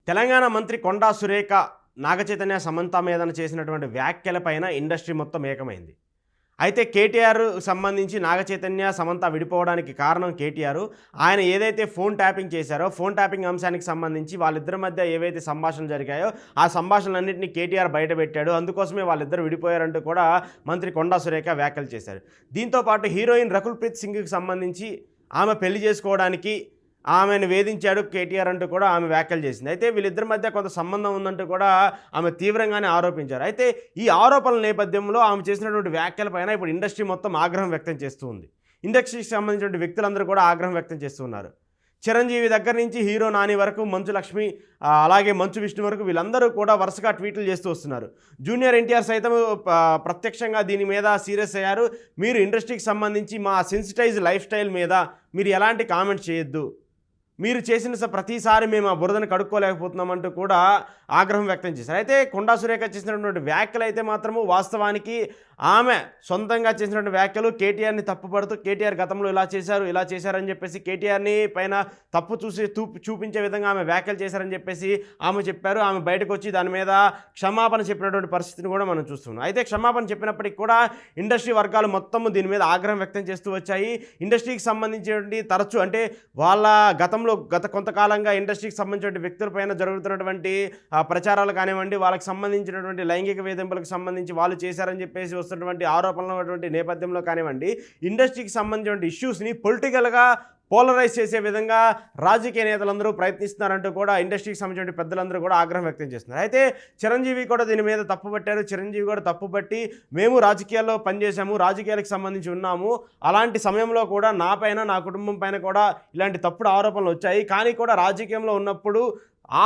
తెలంగాణ మంత్రి కొండా సురేఖ నాగచైతన్య సమంత మీద చేసినటువంటి వ్యాఖ్యలపైన ఇండస్ట్రీ మొత్తం ఏకమైంది. అయితే కేటీఆర్ సంబంధించి నాగచైతన్య సమంత విడిపోవడానికి కారణం కేటీఆర్ ఆయన ఏదైతే ఫోన్ ట్యాపింగ్ చేశారో ఫోన్ ట్యాపింగ్ అంశానికి సంబంధించి వాళ్ళిద్దరి మధ్య ఏవైతే సంభాషణలు జరిగాయో ఆ సంభాషణలన్నింటినీ కేటీఆర్ బయటపెట్టాడు. అందుకోసమే వాళ్ళిద్దరు విడిపోయారంటూ కూడా మంత్రి కొండా సురేఖ వ్యాఖ్యలు చేశారు. దీంతోపాటు హీరోయిన్ రకుల్ ప్రీత్ సింగ్కి సంబంధించి ఆమె పెళ్లి చేసుకోవడానికి ఆమెను వేధించాడు కేటీఆర్ అంటూ కూడా ఆమె వ్యాఖ్యలు చేసింది. అయితే వీళ్ళిద్దరి మధ్య కొంత సంబంధం ఉందంటూ కూడా ఆమె తీవ్రంగానే ఆరోపించారు. అయితే ఈ ఆరోపణల నేపథ్యంలో ఆమె చేసినటువంటి వ్యాఖ్యలపైన ఇప్పుడు ఇండస్ట్రీ మొత్తం ఆగ్రహం వ్యక్తం చేస్తూ ఉంది. ఇండస్ట్రీకి సంబంధించిన వ్యక్తులందరూ కూడా ఆగ్రహం వ్యక్తం చేస్తూ ఉన్నారు. చిరంజీవి దగ్గర నుంచి హీరో నాని వరకు, మంచు లక్ష్మి అలాగే మంచు విష్ణు వరకు వీళ్ళందరూ కూడా వరుసగా ట్వీట్లు చేస్తూ వస్తున్నారు. జూనియర్ ఎన్టీఆర్ సైతం ప్రత్యక్షంగా దీని మీద సీరియస్ అయ్యారు. మీరు ఇండస్ట్రీకి సంబంధించి మా సెన్సిటైజ్ లైఫ్ స్టైల్ మీద మీరు ఎలాంటి కామెంట్ చేయొద్దు, మీరు చేసిన ప్రతిసారి మేము ఆ బురదను కడుక్కోలేకపోతున్నామంటూ కూడా ఆగ్రహం వ్యక్తం చేశారు. అయితే కొండా సురేఖ చేసినటువంటి వ్యాఖ్యలు అయితే మాత్రము వాస్తవానికి ఆమె సొంతంగా చేసినటువంటి వ్యాఖ్యలు కేటీఆర్ని తప్పుపడుతూ కేటీఆర్ గతంలో ఇలా చేశారని చెప్పేసి కేటీఆర్ని పైన తప్పు చూపించే విధంగా ఆమె వ్యాఖ్యలు చేశారని చెప్పేసి ఆమె చెప్పారు. ఆమె బయటకు వచ్చి దాని మీద క్షమాపణ చెప్పినటువంటి పరిస్థితిని కూడా మనం చూస్తున్నాం. అయితే క్షమాపణ చెప్పినప్పటికీ కూడా ఇండస్ట్రీ వర్గాలు మొత్తం దీని మీద ఆగ్రహం వ్యక్తం చేస్తూ వచ్చాయి. ఇండస్ట్రీకి సంబంధించినటువంటి తరచు అంటే వాళ్ళ గత కొంతకాలంగా ఇండస్ట్రీకి సంబంధించిన వ్యక్తులపైన జరుగుతున్నటువంటి ప్రచారాలు కానివ్వండి, వాళ్ళకి సంబంధించినటువంటి లైంగిక వేధింపులకు సంబంధించి వాళ్ళు చేశారని చెప్పేసి వస్తున్నటువంటి ఆరోపణలు నేపథ్యంలో కానివ్వండి, ఇండస్ట్రీకి సంబంధించిన ఇష్యూస్ని పొలిటికల్గా పోలరైజ్ చేసే విధంగా రాజకీయ నేతలందరూ ప్రయత్నిస్తున్నారంటూ కూడా ఇండస్ట్రీకి సంబంధించిన పెద్దలందరూ కూడా ఆగ్రహం వ్యక్తం చేస్తున్నారు. అయితే చిరంజీవి కూడా దీని మీద తప్పుపట్టారు. చిరంజీవి కూడా తప్పుపట్టి మేము రాజకీయాల్లో పనిచేసాము, రాజకీయాలకు సంబంధించి ఉన్నాము, అలాంటి సమయంలో కూడా నా పైన నా కుటుంబం పైన కూడా ఇలాంటి తప్పుడు ఆరోపణలు వచ్చాయి, కానీ కూడా రాజకీయంలో ఉన్నప్పుడు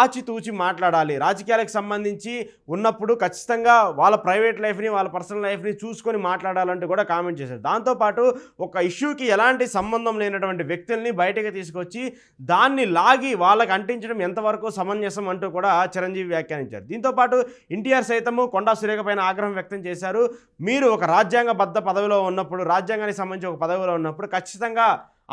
ఆచితూచి మాట్లాడాలి, రాజకీయాలకు సంబంధించి ఉన్నప్పుడు ఖచ్చితంగా వాళ్ళ ప్రైవేట్ లైఫ్ని వాళ్ళ పర్సనల్ లైఫ్ని చూసుకొని మాట్లాడాలంటూ కూడా కామెంట్ చేశారు. దాంతోపాటు ఒక ఇష్యూకి ఎలాంటి సంబంధం లేనటువంటి వ్యక్తుల్ని బయటకు తీసుకొచ్చి దాన్ని లాగి వాళ్ళకి అంటించడం ఎంతవరకు సమంజసం అంటూ కూడా చిరంజీవి వ్యాఖ్యానించారు. దీంతోపాటు ఎన్టీఆర్ సైతము కొండా సురేఖ పైన ఆగ్రహం వ్యక్తం చేశారు. మీరు ఒక రాజ్యాంగబద్ధ పదవిలో ఉన్నప్పుడు, రాజ్యాంగానికి సంబంధించి ఒక పదవిలో ఉన్నప్పుడు ఖచ్చితంగా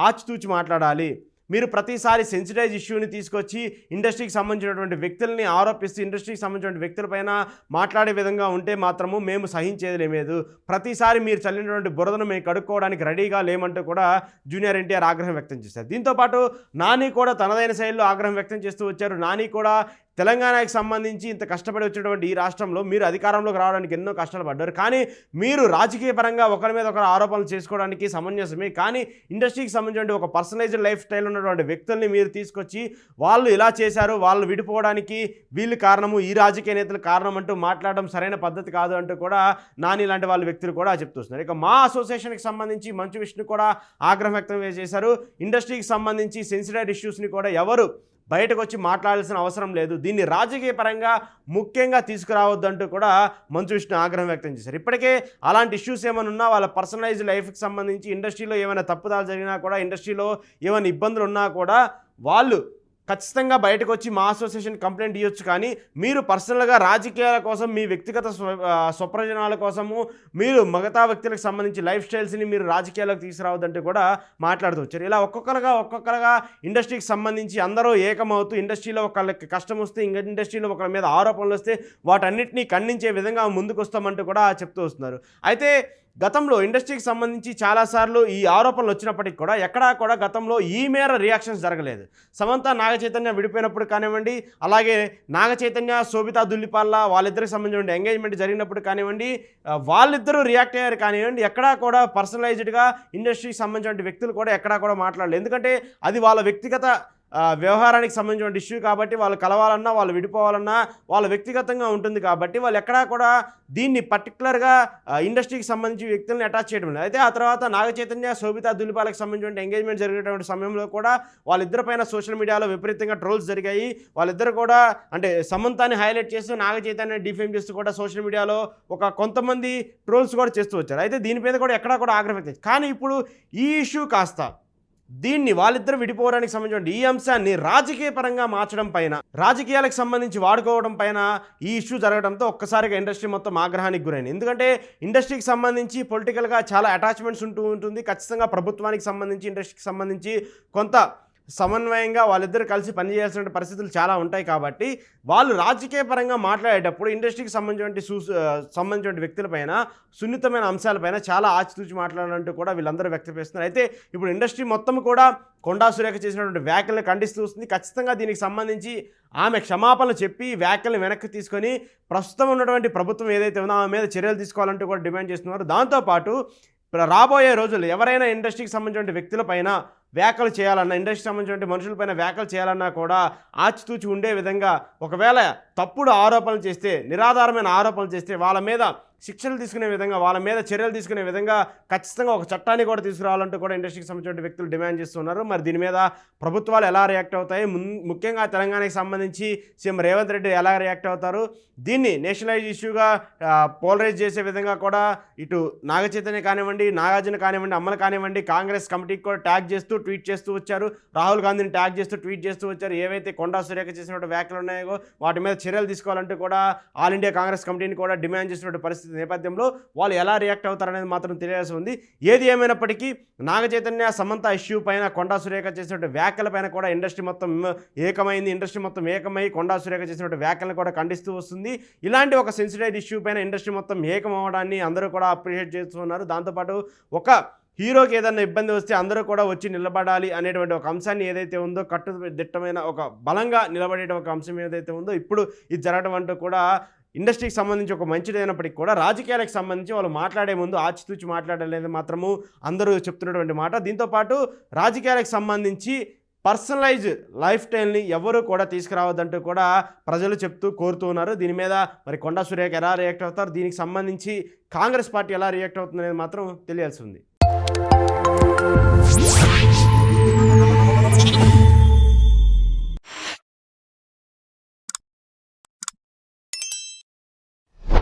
ఆచితూచి మాట్లాడాలి. మీరు ప్రతిసారి సెన్సిటైజ్ ఇష్యూని తీసుకొచ్చి ఇండస్ట్రీకి సంబంధించినటువంటి వ్యక్తుల్ని ఆరోపిస్తూ ఇండస్ట్రీకి సంబంధించిన వ్యక్తులపైన మాట్లాడే విధంగా ఉంటే మాత్రము మేము సహించేది లేదు. ప్రతిసారి మీరు చల్లినటువంటి బురదను మేము కడుక్కోవడానికి రెడీగా లేమంటూ కూడా జూనియర్ ఎన్టీఆర్ ఆగ్రహం వ్యక్తం చేశారు. దీంతోపాటు నాని కూడా తనదైన శైలిలో ఆగ్రహం వ్యక్తం చేస్తూ వచ్చారు. నాని కూడా తెలంగాణకి సంబంధించి ఇంత కష్టపడి వచ్చినటువంటి ఈ రాష్ట్రంలో మీరు అధికారంలోకి రావడానికి ఎన్నో కష్టాలు పడ్డారు, కానీ మీరు రాజకీయ పరంగా ఒకరి మీద ఒకరు ఆరోపణలు చేసుకోవడానికి సమంజసమే, కానీ ఇండస్ట్రీకి సంబంధించిన ఒక పర్సనలైజ్డ్ లైఫ్ స్టైల్ ఉన్నటువంటి వ్యక్తుల్ని మీరు తీసుకొచ్చి వాళ్ళు ఇలా చేశారు, వాళ్ళు విడిపోవడానికి వీళ్ళు కారణము, ఈ రాజకీయ నేతలు కారణం అంటూ మాట్లాడడం సరైన పద్ధతి కాదు అంటూ కూడా నాని లాంటి వాళ్ళ వ్యక్తులు కూడా చెప్తున్నారు. ఇక మా అసోసియేషన్కి సంబంధించి మంచు విష్ణు కూడా ఆగ్రహం వ్యక్తం చేశారు. ఇండస్ట్రీకి సంబంధించి సెన్సిటివ్ ఇష్యూస్ని కూడా ఎవరు బయటకు వచ్చి మాట్లాడాల్సిన అవసరం లేదు, దీన్ని రాజకీయ పరంగా ముఖ్యంగా తీసుకురావద్దంటూ కూడా మంచు విష్ణు ఆగ్రహం వ్యక్తం చేశారు. ఇప్పటికే అలాంటి ఇష్యూస్ ఏమైనా ఉన్నా వాళ్ళ పర్సనలైజ్డ్ లైఫ్కి సంబంధించి ఇండస్ట్రీలో ఏమైనా తప్పుదాలు జరిగినా కూడా, ఇండస్ట్రీలో ఏమైనా ఇబ్బందులు ఉన్నా కూడా వాళ్ళు ఖచ్చితంగా బయటకు వచ్చి మా అసోసియేషన్ కంప్లైంట్ ఇవ్వచ్చు, కానీ మీరు పర్సనల్గా రాజకీయాల కోసం, మీ వ్యక్తిగత స్వప్రయోజనాల కోసము మీరు మిగతా వ్యక్తులకు సంబంధించి లైఫ్ స్టైల్స్ని మీరు రాజకీయాలకు తీసుకురావద్దంటూ కూడా మాట్లాడుతూ వచ్చారు. ఇలా ఒక్కొక్కరుగా ఇండస్ట్రీకి సంబంధించి అందరూ ఏకమవుతూ ఇండస్ట్రీలో ఒకళ్ళకి కష్టం వస్తే, ఇండస్ట్రీలో ఒకళ్ళ మీద ఆరోపణలు వస్తే వాటన్నిటినీ ఖండించే విధంగా ముందుకు వస్తామంటూ కూడా చెప్తూ వస్తున్నారు. అయితే గతంలో ఇండస్ట్రీకి సంబంధించి చాలాసార్లు ఈ ఆరోపణలు వచ్చినప్పటికీ కూడా ఎక్కడా కూడా గతంలో ఈ మేర రియాక్షన్స్ జరగలేదు. సమంత నాగచైతన్య విడిపోయినప్పుడు కానివ్వండి, అలాగే నాగచైతన్య శోభితా దుల్లిపాల్ల వాళ్ళిద్దరికి సంబంధించిన ఎంగేజ్మెంట్ జరిగినప్పుడు కానివ్వండి, వాళ్ళిద్దరూ రియాక్ట్ అయ్యారు కానివ్వండి, ఎక్కడా కూడా పర్సనలైజ్డ్గా ఇండస్ట్రీకి సంబంధించిన వ్యక్తులు కూడా ఎక్కడా కూడా మాట్లాడలేదు. ఎందుకంటే అది వాళ్ళ వ్యక్తిగత వ్యవహారానికి సంబంధించిన ఇష్యూ కాబట్టి, వాళ్ళు కలవాలన్నా వాళ్ళు విడిపోవాలన్నా వాళ్ళ వ్యక్తిగతంగా ఉంటుంది కాబట్టి వాళ్ళు ఎక్కడా కూడా దీన్ని పర్టికులర్గా ఇండస్ట్రీకి సంబంధించి వ్యక్తులను అటాచ్ చేయడం లేదు. అయితే ఆ తర్వాత నాగచైతన్య శోభితా దుల్లిపాలకు సంబంధించిన ఎంగేజ్మెంట్ జరిగేటువంటి సమయంలో కూడా వాళ్ళిద్దరిపైన సోషల్ మీడియాలో విపరీతంగా ట్రోల్స్ జరిగాయి. వాళ్ళిద్దరు కూడా అంటే సమంతాన్ని హైలైట్ చేస్తూ నాగచైతన్య డిఫేమ్ చేస్తూ కూడా సోషల్ మీడియాలో కొంతమంది ట్రోల్స్ కూడా చేస్తూ వచ్చారు. అయితే దీనిపైన కూడా ఎక్కడా కూడా ఆగ్రహం వ్యక్తం. కానీ ఇప్పుడు ఈ ఇష్యూ కాస్త దీన్ని వాళ్ళిద్దరు విడిపోవడానికి సంబంధించిన ఈ అంశాన్ని రాజకీయ పరంగా మార్చడం పైన, రాజకీయాలకు సంబంధించి వాడుకోవడం పైన ఈ ఇష్యూ జరగడంతో ఒక్కసారిగా ఇండస్ట్రీ మొత్తం ఆగ్రహానికి గురైంది. ఎందుకంటే ఇండస్ట్రీకి సంబంధించి పొలిటికల్గా చాలా అటాచ్మెంట్స్ ఉంటుంది. ఖచ్చితంగా ప్రభుత్వానికి సంబంధించి ఇండస్ట్రీకి సంబంధించి కొంత సమన్వయంగా వాళ్ళిద్దరు కలిసి పనిచేయాల్సిన పరిస్థితులు చాలా ఉంటాయి కాబట్టి వాళ్ళు రాజకీయ పరంగా మాట్లాడేటప్పుడు ఇండస్ట్రీకి సంబంధించిన వ్యక్తులపైన సున్నితమైన అంశాలపైన చాలా ఆచితూచి మాట్లాడాలంటూ కూడా వీళ్ళందరూ వ్యక్తపరుస్తున్నారు. అయితే ఇప్పుడు ఇండస్ట్రీ మొత్తం కూడా కొండా సురేఖ చేసినటువంటి వ్యాఖ్యలను ఖండిస్తూ వస్తుంది. ఖచ్చితంగా దీనికి సంబంధించి ఆమె క్షమాపణలు చెప్పి వ్యాఖ్యలను వెనక్కి తీసుకొని ప్రస్తుతం ఉన్నటువంటి ప్రభుత్వం ఏదైతే ఉందో ఆమె మీద చర్యలు తీసుకోవాలంటూ కూడా డిమాండ్ చేస్తున్నారు. దాంతోపాటు రాబోయే రోజుల్లో ఎవరైనా ఇండస్ట్రీకి సంబంధించిన వ్యక్తులపైన వ్యాఖ్యలు చేయాలన్నా, ఇండస్ట్రీకి సంబంధించిన మనుషులపైన వ్యాఖ్యలు చేయాలన్నా కూడా ఆచితూచి ఉండే విధంగా, ఒకవేళ తప్పుడు ఆరోపణలు చేస్తే, నిరాధారమైన ఆరోపణలు చేస్తే వాళ్ళ మీద శిక్షలు తీసుకునే విధంగా, వాళ్ళ మీద చర్యలు తీసుకునే విధంగా ఖచ్చితంగా ఒక చట్టాన్ని కూడా తీసుకురావాలంటూ కూడా ఇండస్ట్రీకి సంబంధించిన వ్యక్తులు డిమాండ్ చేస్తున్నారు. మరి దీని మీద ప్రభుత్వాలు ఎలా రియాక్ట్ అవుతాయి, ముఖ్యంగా తెలంగాణకి సంబంధించి సీఎం రేవంత్ రెడ్డి ఎలా రియాక్ట్ అవుతారు, దీన్ని నేషనలైజ్ ఇష్యూగా పోలరైజ్ చేసే విధంగా కూడా ఇటు నాగ చైతన్య కానివ్వండి, నాగార్జున కానివ్వండి, అమ్మలు కానివ్వండి కాంగ్రెస్ కమిటీకి కూడా ట్యాగ్ చేస్తూ ట్వీట్ చేస్తూ వచ్చారు. రాహుల్ గాంధీని ట్యాగ్ చేస్తూ ట్వీట్ చేస్తూ వచ్చారు. ఏవైతే కొండా సురేఖ చేసినటువంటి వ్యాఖ్యలు ఉన్నాయో వాటి మీద చర్యలు తీసుకోవాలంటూ కూడా ఆల్ ఇండియా కాంగ్రెస్ కమిటీని కూడా డిమాండ్ చేసినటువంటి పరిస్థితి నేపథ్యంలో వాళ్ళు ఎలా రియాక్ట్ అవుతారనేది మాత్రం తెలియాల్సి ఉంది. ఏది ఏమైనప్పటికీ నాగ చైతన్య సమంత ఇష్యూ పైన కొండా సురేఖ చేసినటువంటి వ్యాఖ్యలపైన కూడా ఇండస్ట్రీ మొత్తం ఏకమైంది. ఇండస్ట్రీ మొత్తం ఏకమై కొండా సురేఖ చేసినటువంటి వ్యాఖ్యలను కూడా ఖండిస్తూ వస్తుంది. ఇలాంటి ఒక సెన్సిటైజ్ ఇష్యూ పైన ఇండస్ట్రీ మొత్తం ఏకమవడాన్ని అందరూ కూడా అప్రిషియేట్ చేస్తున్నారు. దాంతోపాటు ఒక హీరోకి ఏదైనా ఇబ్బంది వస్తే అందరూ కూడా వచ్చి నిలబడాలి అనేటువంటి ఒక అంశాన్ని ఏదైతే ఉందో, కట్టుదిట్టమైన ఒక బలంగా నిలబడే ఒక అంశం ఏదైతే ఉందో ఇప్పుడు ఇది జరగడం అంటూ కూడా ఇండస్ట్రీకి సంబంధించి ఒక మంచిదైనప్పటికీ కూడా రాజకీయాలకు సంబంధించి వాళ్ళు మాట్లాడే ముందు ఆచితూచి మాట్లాడలేదు మాత్రము అందరూ చెప్తున్నటువంటి మాట. దీంతోపాటు రాజకీయాలకు సంబంధించి పర్సనలైజ్ లైఫ్ స్టైల్ని ఎవరు కూడా తీసుకురావద్దంటూ కూడా ప్రజలు కోరుతూ ఉన్నారు. దీని మీద మరి కొండా సురేఖ ఎలా రియాక్ట్ అవుతారు, దీనికి సంబంధించి కాంగ్రెస్ పార్టీ ఎలా రియాక్ట్ అవుతుంది అనేది మాత్రం తెలియాల్సి ఉంది.